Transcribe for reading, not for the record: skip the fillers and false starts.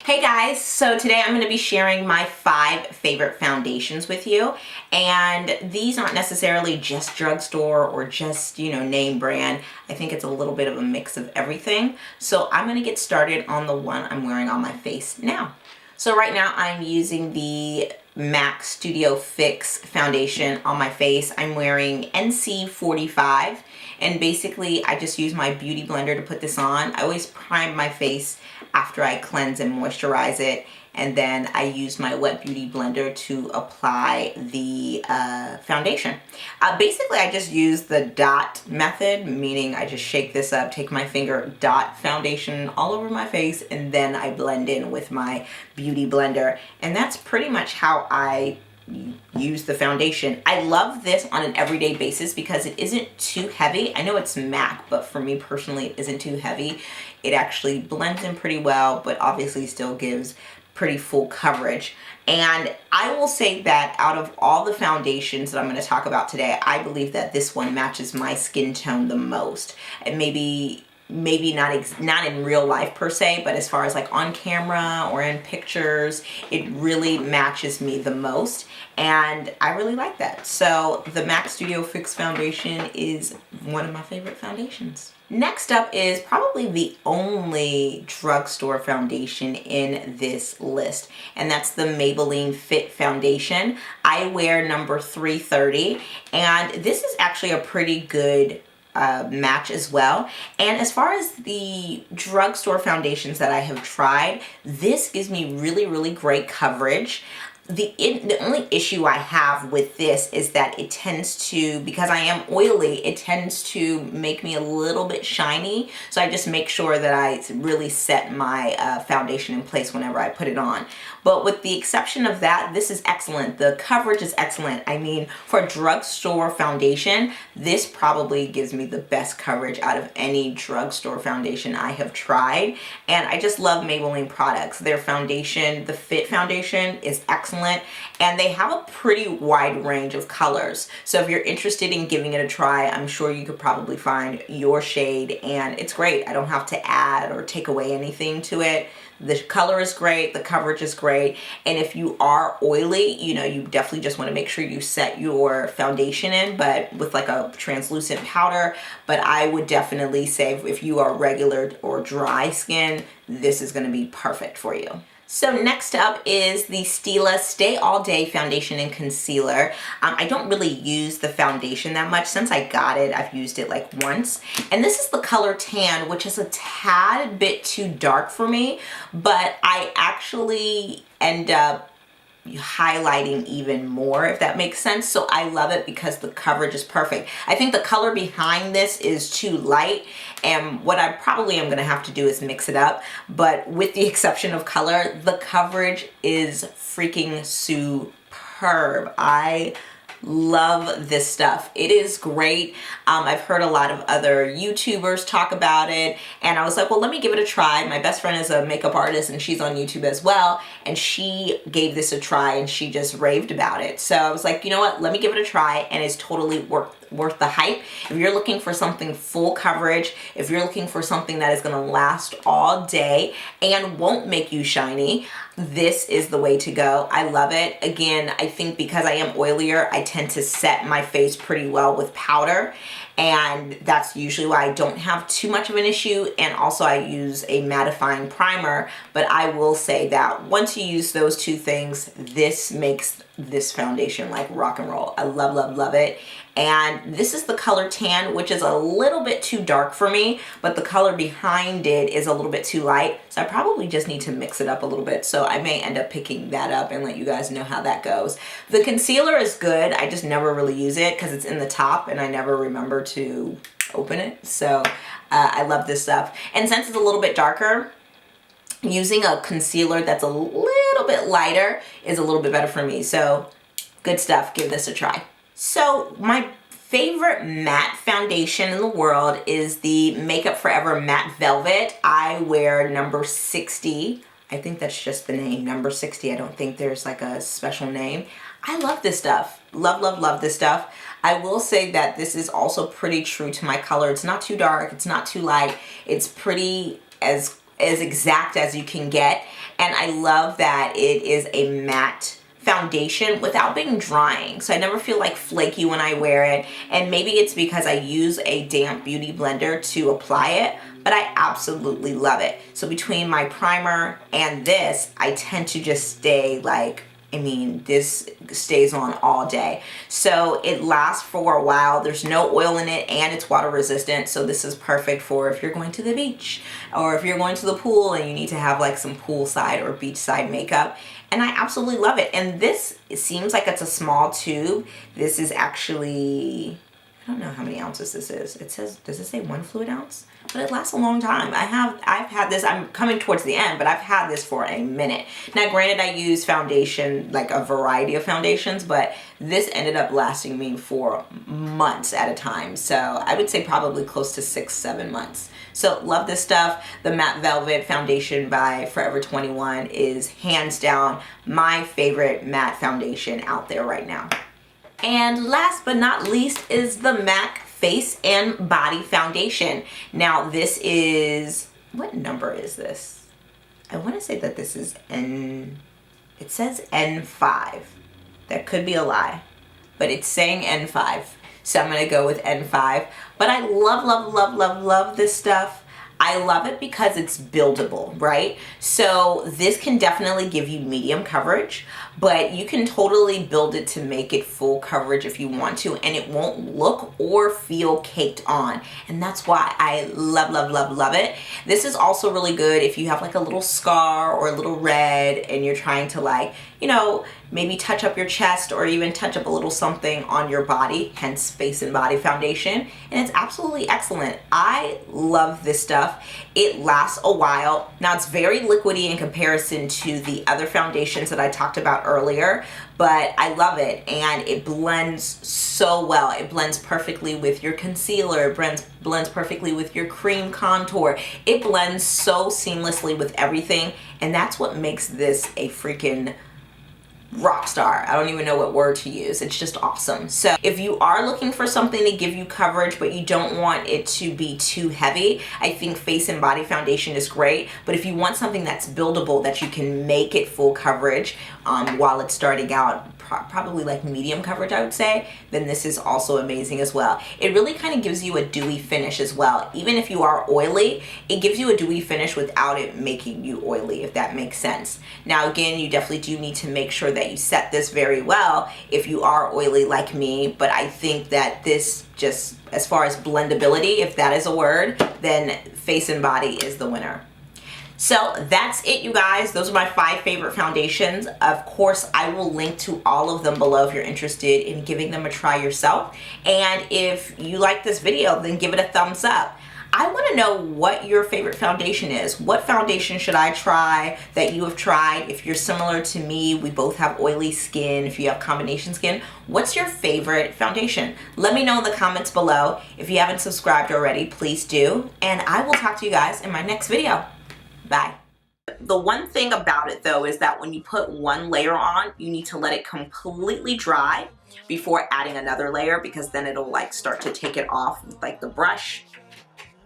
Hey guys, so today I'm going to be sharing my 5 favorite foundations with you, and these aren't necessarily just drugstore or just, name brand. I think it's a little bit of a mix of everything. So I'm going to get started on the one I'm wearing on my face now. So right now I'm using the MAC Studio Fix foundation on my face. I'm wearing NC45, and basically I just use my beauty blender to put this on. I always prime my face after I cleanse and moisturize it, and then I use my wet beauty blender to apply the foundation. Basically I just use the dot method, meaning I just shake this up, take my finger, dot foundation all over my face, and then I blend in with my beauty blender. And that's pretty much how I use the foundation. I love this on an everyday basis because it isn't too heavy. I know it's MAC, but for me personally, it isn't too heavy. It actually blends in pretty well, but obviously still gives pretty full coverage. And I will say that out of all the foundations that I'm going to talk about today, I believe that this one matches my skin tone the most. And maybe not in real life per se, but as far as like on camera or in pictures, it really matches me the most, and I really like that. So the MAC Studio Fix foundation is one of my favorite foundations. Next up is probably the only drugstore foundation in this list, and that's the Maybelline Fit Foundation. I wear number 330, and this is actually a pretty good match as well. And as far as the drugstore foundations that I have tried, this gives me really great coverage. The only issue I have with this is that it tends to, because I am oily, it tends to make me a little bit shiny. So I just make sure that I really set my foundation in place whenever I put it on. But with the exception of that, this is excellent. The coverage is excellent. I mean, for a drugstore foundation, this probably gives me the best coverage out of any drugstore foundation I have tried. And I just love Maybelline products. Their foundation, the Fit Foundation, is excellent. And they have a pretty wide range of colors. So if you're interested in giving it a try, I'm sure you could probably find your shade, and it's great. I don't have to add or take away anything to it. The color is great, the coverage is great, and if you are oily, you definitely just want to make sure you set your foundation in, but with like a translucent powder. But I would definitely say if you are regular or dry skin, this is going to be perfect for you. So next up is the Stila Stay All Foundation and Concealer. I don't really use the foundation that much. Since I got it, I've used it like once. And this is the color Tan, which is a tad bit too dark for me, but I actually end up highlighting even more, if that makes sense. So I love it because the coverage is perfect. I think the color behind this is too light, and what I probably am going to have to do is mix it up. But with the exception of color, the coverage is freaking superb. I love this stuff. It is great. I've heard a lot of other YouTubers talk about it, and I was like, well, let me give it a try. My best friend is a makeup artist, and she's on YouTube as well, and she gave this a try, and she just raved about it. So I was like, you know what, let me give it a try, and it's totally worth the hype. If you're looking for something full coverage, if you're looking for something that is going to last all day and won't make you shiny, this is the way to go. I love it. Again, I think because I am oilier, I tend to set my face pretty well with powder, and that's usually why I don't have too much of an issue. And also I use a mattifying primer, but I will say that once you use those two things, this makes this foundation like rock and roll. I love it. And this is the color Tan, which is a little bit too dark for me, but the color behind it is a little bit too light. So I probably just need to mix it up a little bit. So I may end up picking that up and let you guys know how that goes. The concealer is good. I just never really use it because it's in the top and I never remember to open it. So I love this stuff. And since it's a little bit darker, using a concealer that's a little bit lighter is a little bit better for me. So good stuff. Give this a try. So my favorite matte foundation in the world is the Makeup Forever Matte Velvet. I wear number 60. I think that's just the name, number 60. I don't think there's like a special name. I love this stuff. Love this stuff. I will say that this is also pretty true to my color. It's not too dark. It's not too light. It's pretty as exact as you can get. And I love that it is a matte foundation without being drying, so I never feel like flaky when I wear it. And maybe it's because I use a damp beauty blender to apply it, but I absolutely love it. So between my primer and this, I tend to just stay like, I mean, this stays on all day. So it lasts for a while. There's no oil in it and it's water resistant. So this is perfect for if you're going to the beach or if you're going to the pool and you need to have like some poolside or beachside makeup. And I absolutely love it. And this, it seems like it's a small tube. This is actually, I don't know how many ounces this is. It says, does it say 1 fluid ounce? But it lasts a long time. I've had this, I'm coming towards the end, but I've had this for a minute. Now granted, I use foundation, like a variety of foundations, but this ended up lasting me for months at a time. So I would say probably close to 6-7 months. So love this stuff. The Matte Velvet Foundation by Forever 21 is hands down my favorite matte foundation out there right now. And last but not least is the MAC Face and Body Foundation. Now this is, what number is this? I want to say that this is it says N5. That could be a lie, but it's saying N5. So I'm going to go with N5. But I love, love, love, love, love this stuff. I love it because it's buildable, right? So this can definitely give you medium coverage, but you can totally build it to make it full coverage if you want to, and it won't look or feel caked on. And that's why I love, love, love, love it. This is also really good if you have like a little scar or a little red and you're trying to like, you know, maybe touch up your chest or even touch up a little something on your body, hence Face and Body Foundation. And it's absolutely excellent. I love this stuff. It lasts a while. Now it's very liquidy in comparison to the other foundations that I talked about earlier, but I love it and it blends so well. It blends perfectly with your concealer, it blends perfectly with your cream contour. It blends so seamlessly with everything, and that's what makes this a freaking rock star. I don't even know what word to use. It's just awesome. So if you are looking for something to give you coverage but you don't want it to be too heavy, I think Face and Body Foundation is great. But if you want something that's buildable, that you can make it full coverage while it's starting out, probably like medium coverage I would say, then this is also amazing as well. It really kind of gives you a dewy finish as well. Even if you are oily, it gives you a dewy finish without it making you oily, if that makes sense. Now again, you definitely do need to make sure that you set this very well if you are oily like me, but I think that this, just as far as blendability, if that is a word, then Face and Body is the winner. So that's it, you guys. Those are my 5 favorite foundations. Of course, I will link to all of them below if you're interested in giving them a try yourself. And if you like this video, then give it a thumbs up. I want to know what your favorite foundation is. What foundation should I try that you have tried? If you're similar to me, we both have oily skin. If you have combination skin, what's your favorite foundation? Let me know in the comments below. If you haven't subscribed already, please do. And I will talk to you guys in my next video. Bye. The one thing about it though is that when you put one layer on, you need to let it completely dry before adding another layer, because then it'll like start to take it off with like the brush.